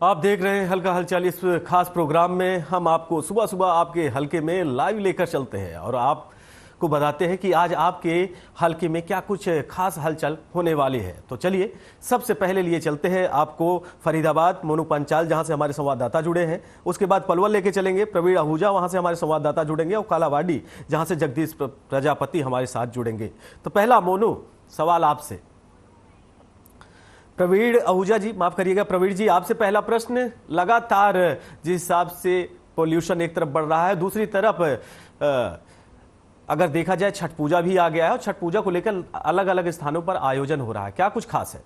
आप देख रहे हैं हल्का हलचल। इस खास प्रोग्राम में हम आपको सुबह सुबह आपके हलके में लाइव लेकर चलते हैं और आपको बताते हैं कि आज आपके हलके में क्या कुछ खास हलचल होने वाली है। तो चलिए सबसे पहले लिए चलते हैं आपको फरीदाबाद, मोनू पंचाल जहां से हमारे संवाददाता जुड़े हैं। उसके बाद पलवल लेके चलेंगे, प्रवीण आहूजा वहां से हमारे संवाददाता जुड़ेंगे, और कालावाड़ी जहां से जगदीश प्रजापति हमारे साथ जुड़ेंगे। तो पहला मोनू सवाल आपसे। प्रवीण आहूजा जी, माफ करिएगा प्रवीण जी, आपसे पहला प्रश्न। लगातार जिस हिसाब से पोल्यूशन एक तरफ बढ़ रहा है, दूसरी तरफ अगर देखा जाए छठ पूजा भी आ गया है और छठ पूजा को लेकर अलग अलग स्थानों पर आयोजन हो रहा है, क्या कुछ खास है?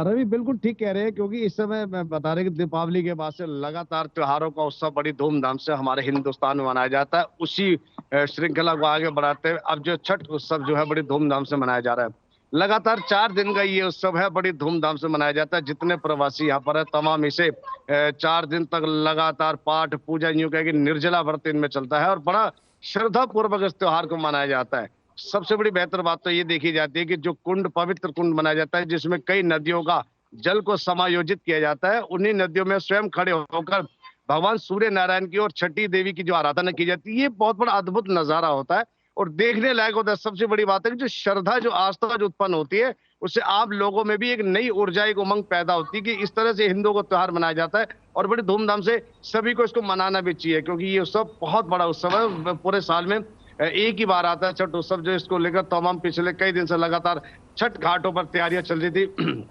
रवि बिल्कुल ठीक कह रहे हैं, क्योंकि इस समय मैं बता रहे कि दीपावली के बाद से लगातार त्योहारों का उत्सव बड़ी धूमधाम से हमारे हिंदुस्तान में मनाया जाता है। उसी श्रृंखला को आगे बढ़ाते हुए अब जो छठ उत्सव जो है बड़ी धूमधाम से मनाया जा रहा है। लगातार 4 दिन का ये उत्सव है, बड़ी धूमधाम से मनाया जाता है। जितने प्रवासी यहाँ पर है तमाम इसे 4 दिन तक लगातार पाठ पूजा यूं कहे कि निर्जला व्रत इनमें चलता है और बड़ा श्रद्धा पूर्वक इस त्योहार को मनाया जाता है। सबसे बड़ी बेहतर बात तो ये देखी जाती है कि जो कुंड, पवित्र कुंड बनाया जाता है जिसमें कई नदियों का जल को समायोजित किया जाता है, उन्हीं नदियों में स्वयं खड़े होकर भगवान सूर्य नारायण की और छठी देवी की जो आराधना की जाती है, ये बहुत बड़ा अद्भुत नजारा होता है और देखने लायक होता है। सबसे बड़ी बात है कि जो श्रद्धा, जो आस्था जो उत्पन्न होती है, उससे आप लोगों में भी एक नई ऊर्जा, एक उमंग पैदा होती है कि इस तरह से हिंदुओं को त्योहार मनाया जाता है और बड़ी धूमधाम से सभी को इसको मनाना भी चाहिए, क्योंकि ये उत्सव बहुत बड़ा उत्सव है। पूरे साल में एक ही बार आता है छठ उत्सव, जो इसको लेकर तमाम पिछले कई दिन से लगातार छठ घाटों पर तैयारियां चल रही थी।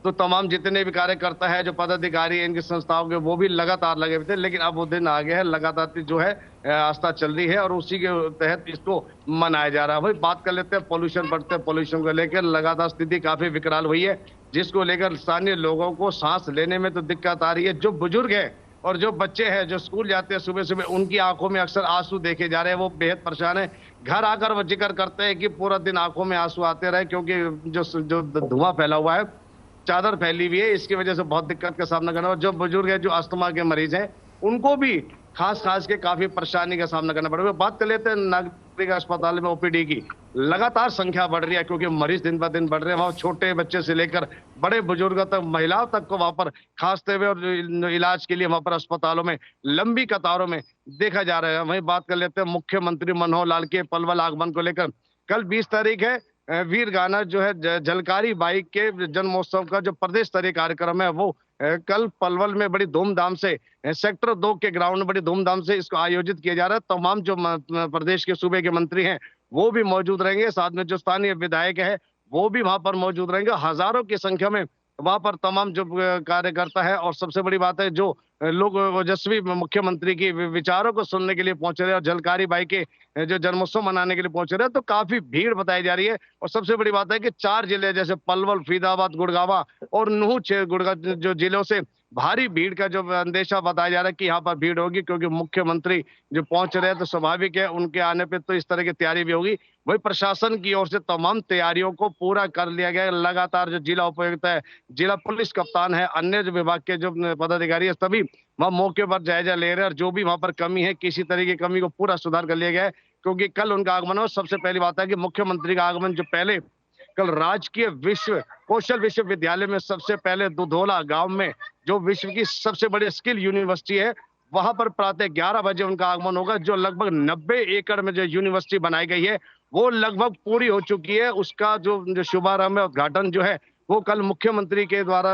तो तमाम जितने भी कार्यकर्ता है, जो पदाधिकारी है इनकी संस्थाओं के, वो भी लगातार लगे हुए थे। लेकिन अब वो दिन आ गया है, लगातार जो है आस्था चल रही है और उसी के तहत इसको मनाया जा रहा है। भाई बात कर लेते हैं पोल्यूशन बढ़ते हैं, पोल्यूशन को लेकर लगातार स्थिति काफी विकराल हुई है, जिसको लेकर स्थानीय लोगों को सांस लेने में तो दिक्कत आ रही है। जो बुजुर्ग है और जो बच्चे हैं जो स्कूल जाते हैं सुबह सुबह, उनकी आंखों में अक्सर आंसू देखे जा रहे हैं, वो बेहद परेशान है। घर आकर वो जिक्र करते हैं कि पूरा दिन आंखों में आंसू आते रहे, क्योंकि जो धुआं फैला हुआ है, चादर फैली हुई है, इसकी वजह से बहुत दिक्कत का सामना करना। और जो बुजुर्ग है, जो अस्थमा के मरीज हैं, उनको भी खास के काफी परेशानी का सामना करना पड़ेगा। बात कर लेते हैं नागरिक अस्पताल में ओपीडी की। लगातार संख्या बढ़ रही है, क्योंकि मरीज दिन ब दिन बढ़ रहे हैं। वहां छोटे बच्चे से लेकर बड़े बुजुर्गों तक, महिलाओं तक को वहां पर खांसते हुए और इलाज के लिए वहां पर अस्पतालों में लंबी कतारों में देखा जा रहा है। वहीं बात कर लेते हैं मुख्यमंत्री मनोहर लाल के पलवल आगमन को लेकर। कल 20 तारीख है, वीर गाना जो है झलकारी बाई के जन्मोत्सव का जो प्रदेश स्तरीय कार्यक्रम है, वो कल पलवल में बड़ी धूमधाम से सेक्टर 2 के ग्राउंड में बड़ी धूमधाम से इसको आयोजित किया जा रहा है। तमाम जो प्रदेश के सूबे के मंत्री हैं वो भी मौजूद रहेंगे, साथ में जो स्थानीय विधायक है वो भी वहां पर मौजूद रहेंगे। हजारों की संख्या में वहां पर तमाम जो कार्यकर्ता है, और सबसे बड़ी बात है जो लोग ओजस्वी मुख्यमंत्री की विचारों को सुनने के लिए पहुंच रहे हैं और झलकारी बाई के जो जन्मोत्सव मनाने के लिए पहुंच रहे हैं, तो काफी भीड़ बताई जा रही है। और सबसे बड़ी बात है कि 4 जिले जैसे पलवल, फरीदाबाद, गुड़गांव और नूह जो जिलों से भारी भीड़ का जो अंदेशा बताया जा रहा है कि यहाँ पर भीड़ होगी, क्योंकि मुख्यमंत्री जो पहुंच रहे हैं तो स्वाभाविक है उनके आने पे तो इस तरह की तैयारी भी होगी। वही प्रशासन की ओर से तमाम तैयारियों को पूरा कर लिया गया है। लगातार जो जिला उपायुक्त है, जिला पुलिस कप्तान है, अन्य जो विभाग के जो पदाधिकारी है, सभी वहां मौके पर जायजा ले रहे हैं और जो भी वहां पर कमी है, किसी तरह की कमी को पूरा सुधार कर लिया गया है। क्योंकि कल उनका आगमन हो, सबसे पहली बात है कि मुख्यमंत्री का आगमन जो पहले कल राजकीय विश्व कौशल विश्वविद्यालय में सबसे पहले दुधोला गांव में जो विश्व की सबसे बड़ी स्किल यूनिवर्सिटी है, वहां पर प्रातः 11 बजे उनका आगमन होगा। जो लगभग 90 एकड़ में जो यूनिवर्सिटी बनाई गई है वो लगभग पूरी हो चुकी है। उसका जो शुभारंभ है, उद्घाटन जो है, वो कल मुख्यमंत्री के द्वारा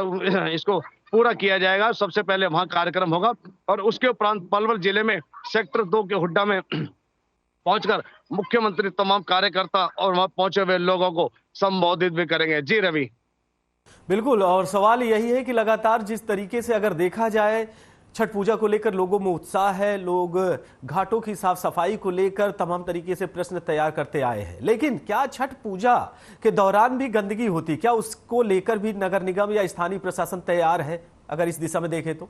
इसको पूरा किया जाएगा। सबसे पहले वहां कार्यक्रम होगा और उसके उपरांत पलवल जिले में सेक्टर 2 के हुड्डा में पहुंचकर मुख्यमंत्री तमाम कार्यकर्ता और वहां पहुंचे हुए लोगों को संबोधित भी करेंगे। जी रवि। बिल्कुल, और सवाल यही है कि लगातार जिस तरीके से अगर देखा जाए छठ पूजा को लेकर लोगों में उत्साह है, लोग घाटों की साफ सफाई को लेकर तमाम तरीके से प्रश्न तैयार करते आए हैं, लेकिन क्या छठ पूजा के दौरान भी गंदगी होती, क्या उसको लेकर भी नगर निगम या स्थानीय प्रशासन तैयार है अगर इस दिशा में देखें तो?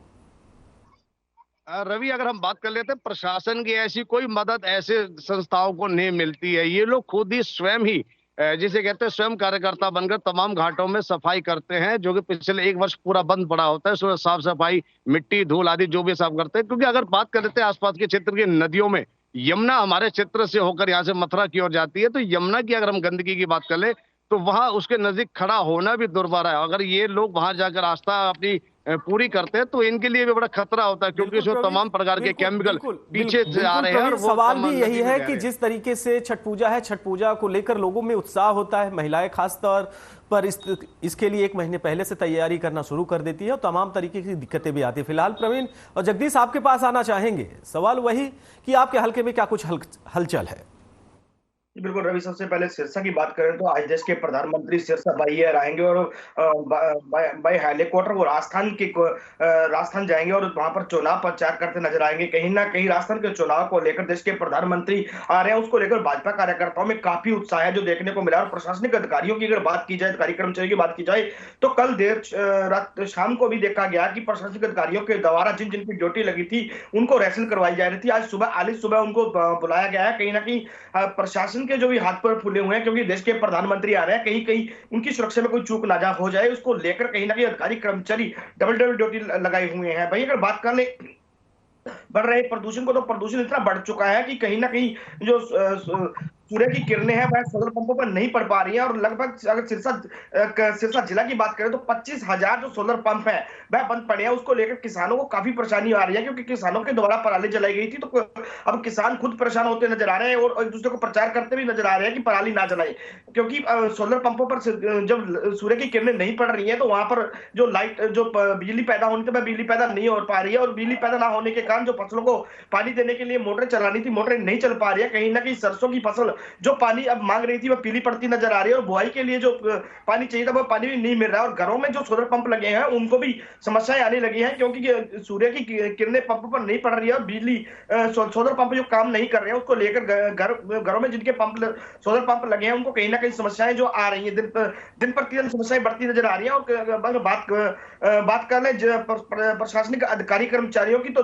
रवि, अगर हम बात कर लेते हैं, प्रशासन की ऐसी कोई मदद ऐसे संस्थाओं को नहीं मिलती है। ये लोग खुद ही स्वयं ही जिसे कहते हैं स्वयं कार्यकर्ता बनकर तमाम घाटों में सफाई करते हैं, जो कि पिछले 1 वर्ष पूरा बंद पड़ा होता है। उसमें साफ सफाई, मिट्टी, धूल आदि जो भी साफ करते हैं। क्योंकि अगर बात कर लेते हैं आसपास के क्षेत्र की नदियों में, यमुना हमारे क्षेत्र से होकर यहाँ से मथुरा की ओर जाती है, तो यमुना की अगर हम गंदगी की बात कर ले तो वहां उसके नजदीक खड़ा होना भी दुर्भारा है। अगर ये लोग वहां जाकर आस्था अपनी पूरी करते हैं तो इनके लिए भी बड़ा खतरा होता है, क्योंकि बिल्कुल इसमें प्रवीण, तमाम प्रकार के बिल्कुल केमिकल बिल्कुल पीछे से आ बिल्कुल रहे हैं और प्रवीण, वो सवाल भी तमाम यही नदी में है बह कि रहे हैं। जिस तरीके से छठ पूजा है, छठ पूजा को लेकर लोगों में उत्साह होता है, महिलाएं खासतौर पर इसके लिए 1 महीने पहले से तैयारी करना शुरू कर देती है और तमाम तरीके की दिक्कतें भी आती है। फिलहाल प्रवीण और जगदीश आपके पास आना चाहेंगे, सवाल वही कि आपके हल्के में क्या कुछ हलचल है। बिल्कुल रवि, सबसे पहले सिरसा की बात करें तो आज देश के प्रधानमंत्री सिरसा बाइयर आएंगे और बाई हेलीकॉप्टर वो राजस्थान जाएंगे और वहां पर चुनाव प्रचार करते नजर आएंगे। कहीं ना कहीं राजस्थान के चुनाव को लेकर देश के प्रधानमंत्री आ रहे हैं, उसको लेकर भाजपा कार्यकर्ताओं में काफी उत्साह है जो देखने को मिला। और प्रशासनिक अधिकारियों की अगर बात की जाए, अधिकारी कर्मचारियों की बात की जाए, तो कल देर रात शाम को भी देखा गया कि प्रशासनिक अधिकारियों के द्वारा जिन जिनकी ड्यूटी लगी थी उनको रेसल करवाई जा रही थी। आज सुबह उनको बुलाया गया है। कहीं ना कहीं प्रशासन के जो भी हाथ पर फूले हुए हैं, क्योंकि देश के प्रधानमंत्री आ रहे हैं, कहीं कहीं उनकी सुरक्षा में कोई चूक ना हो जाए, उसको लेकर कहीं ना कहीं अधिकारी कर्मचारी डबल डबल ड्यूटी लगाए हुए हैं। भाई अगर बात कर ले बढ़ रहे प्रदूषण को, तो प्रदूषण इतना बढ़ चुका है कि कहीं ना कहीं जो सूर्य की किरणें हैं वह सोलर पंपों पर नहीं पड़ पा रही है। और लगभग अगर सिरसा जिला की बात करें तो 25,000 जो सोलर पंप है वह बंद पड़े हैं। उसको लेकर किसानों को काफी परेशानी आ रही है, क्योंकि किसानों के द्वारा पराली जलाई गई थी, तो अब किसान खुद परेशान होते नजर आ रहे हैं और एक दूसरे को प्रचार करते भी नजर आ रहे हैं कि पराली ना जलाए, क्योंकि सोलर पंपों पर जब सूर्य की किरणें नहीं पड़ रही है तो वहां पर जो लाइट जो बिजली पैदा होनी थी वह बिजली पैदा नहीं हो पा रही है। और बिजली पैदा ना होने के कारण जो फसलों को पानी देने के लिए मोटरें चलानी थी, मोटरें नहीं चल पा रही है। कहीं ना कहीं सरसों की फसल जो पानी अब मांग रही थी वह पीली पड़ती नजर आ रही है और बुआई के लिए जो पानी चाहिए था वह पानी भी नहीं मिल रहा है। और घरों में जो सोलर पंप लगे हैं उनको भी समस्याएं आने लगी हैं, क्योंकि सूर्य की किरणें पंप पर नहीं पड़ रही है और बिजली सोलर पंप जो काम नहीं कर रहे हैं उसको लेकर घरों में जिनके पंप सोलर पंप लगे हैं उनको कहीं ना कहीं समस्याएं जो आ रही है, दिन प्रतिदिन समस्याएं बढ़ती नजर आ रही है। और बात कर ले प्रशासनिक अधिकारी कर्मचारियों की, तो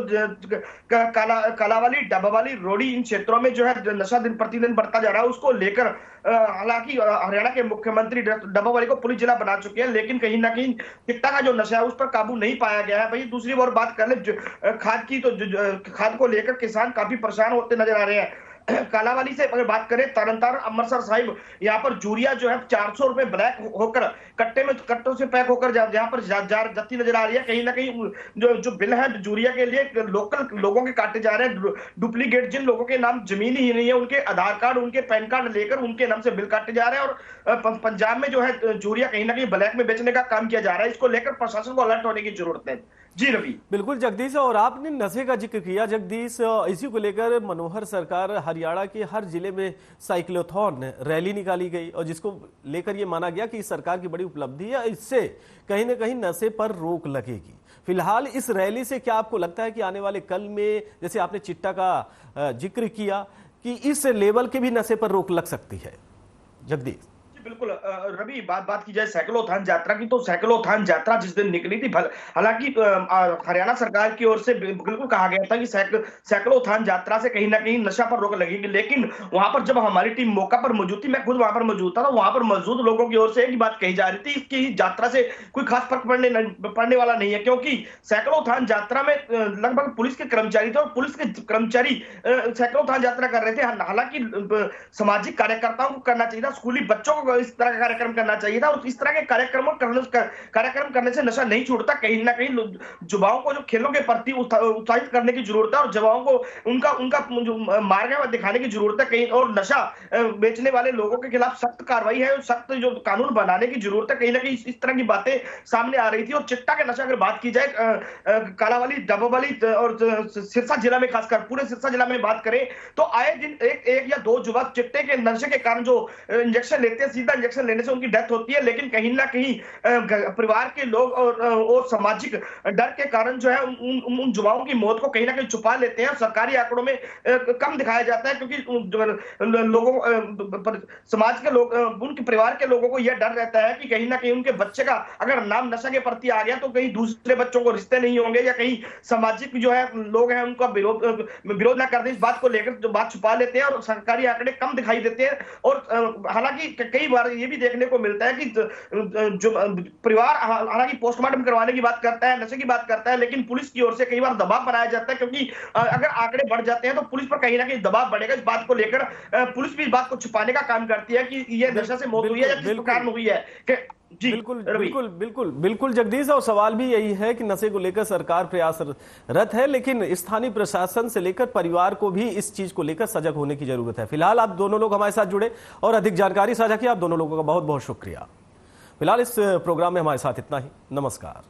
कालावाली, डब्बावाली, रोडी, इन क्षेत्रों में जो है नशा दिन प्रतिदिन बढ़ता जा रहा है। उसको लेकर हालांकि हरियाणा के मुख्यमंत्री डब्बावाली को पुलिस जिला बना चुके हैं, लेकिन कहीं ना कहीं चिट्टा का जो नशा है उस पर काबू नहीं पाया गया है। भाई दूसरी ओर बात कर ले खाद की, तो खाद को लेकर किसान काफी परेशान होते नजर आ रहे हैं। कालावाली से अगर बात करें, तरनतारण, अमृतसर साहिब, यहाँ पर यूरिया जो है 400 रुपए ब्लैक होकर कट्टों से पैक होकर जहाँ पर जाती नजर आ रही है। कहीं ना कहीं जो बिल है यूरिया के लिए लोकल लोगों के काटे जा रहे हैं। डुप्लीकेट जिन लोगों के नाम जमीन ही नहीं है उनके आधार कार्ड, उनके पैन कार्ड लेकर उनके नाम से बिल काटे जा रहे हैं। और पंजाब में जो है यूरिया कहीं ना कहीं ब्लैक में बेचने का काम किया जा रहा है। इसको लेकर प्रशासन को अलर्ट होने की जरूरत है। जी रवि। बिल्कुल जगदीश, और आपने नशे का जिक्र किया जगदीश, इसी को लेकर मनोहर सरकार हरियाणा के हर जिले में साइक्लोथॉन रैली निकाली गई और जिसको लेकर ये माना गया कि इस सरकार की बड़ी उपलब्धि है, इससे कहीं ना कहीं नशे पर रोक लगेगी। फिलहाल इस रैली से क्या आपको लगता है कि आने वाले कल में, जैसे आपने चिट्टा का जिक्र किया, कि इस लेवल के भी नशे पर रोक लग सकती है? जगदीश। बिल्कुल रवि, बात की जाए साइक्लोथॉन यात्रा की, तो साइक्लोथॉन यात्रा जिस दिन निकली थी, हालांकि हरियाणा सरकार की ओर से बिल्कुल कहा गया था कि साइक्लोथॉन यात्रा से कहीं ना कहीं नशा पर रोक लगेगी, लेकिन वहां पर जब हमारी टीम मौका पर मौजूद थी, मैं खुद वहां पर मौजूद था, तो वहां पर मौजूद लोगों की ओर से एक बात कही जा रही थी, इसकी यात्रा से कोई खास फर्क पड़ने वाला नहीं है, क्योंकि साइक्लोथॉन यात्रा में लगभग पुलिस के कर्मचारी थे और पुलिस के कर्मचारी साइक्लोथॉन यात्रा कर रहे थे। हालांकि सामाजिक कार्यकर्ताओं को करना चाहिए था, स्कूली बच्चों को इस तरह का कार्यक्रम करना चाहिए था, और इस तरह के कार्यक्रम करने से नशा नहीं छूटता। कहीं ना कहीं युवाओं को जो खेलों के प्रति उत्साहित करने की जरूरत है और युवाओं को उनका जो मार्ग है दिखाने की जरूरत है कहीं, और नशा बेचने वाले लोगों के खिलाफ सख्त कार्रवाई है, सख्त जो कानून बनाने की जरूरत है। कहीं ना कहीं इस तरह की बातें सामने आ रही थी। और चिट्टा के नशा अगर बात की जाए, कालावाली, डब्बावाली और सिरसा जिला में, खासकर पूरे सिरसा जिला में बात करें तो आए दिन एक या दो युवक चिट्टे के नशे के कारण जो इंजेक्शन लेते हैं, सीधा इंजेक्शन लेने से उनकी डेथ होती है। लेकिन कहीं ना कहीं परिवार के लोग और सामाजिक डर के कारण जो है उन युवाओं की मौत को कहीं ना कहीं छुपा लेते हैं। सरकारी आंकड़ों में कम दिखाया जाता है, क्योंकि लोगों समाज के लोग, उनके परिवार के लोगों को यह डर रहता है कि कहीं ना कहीं उनके बच्चे का अगर नाम नशा के प्रति आ गया तो कहीं दूसरे बच्चों को रिश्ते नहीं होंगे, या कहीं सामाजिक जो है लोग हैं उनका विरोध ना कर दे। इस बात को लेकर जो बात छुपा लेते हैं और सरकारी आंकड़े कम दिखाई देते हैं। और हालांकि कई बार ये भी देखने को मिलता है कि जो परिवार हालांकि पोस्टमार्टम करवाने की बात करता है, नशे की बात करता है, लेकिन पुलिस की ओर से कई बार दबाव बनाया जाता है, क्योंकि अगर आंकड़े बढ़ जाते हैं तो पुलिस पर कहीं ना कहीं दबाव बढ़ेगा। इस बात को लेकर पुलिस भी इस बात को छुपाने का काम करती है कि ये नशा से मौत हुई है या किस प्रकार में हुई है। जी बिल्कुल रवि। बिल्कुल बिल्कुल बिल्कुल जगदीश, और सवाल भी यही है कि नशे को लेकर सरकार प्रयासरत है, लेकिन स्थानीय प्रशासन से लेकर परिवार को भी इस चीज को लेकर सजग होने की जरूरत है। फिलहाल आप दोनों लोग हमारे साथ जुड़े और अधिक जानकारी साझा की, आप दोनों लोगों का बहुत बहुत शुक्रिया। फिलहाल इस प्रोग्राम में हमारे साथ इतना ही। नमस्कार।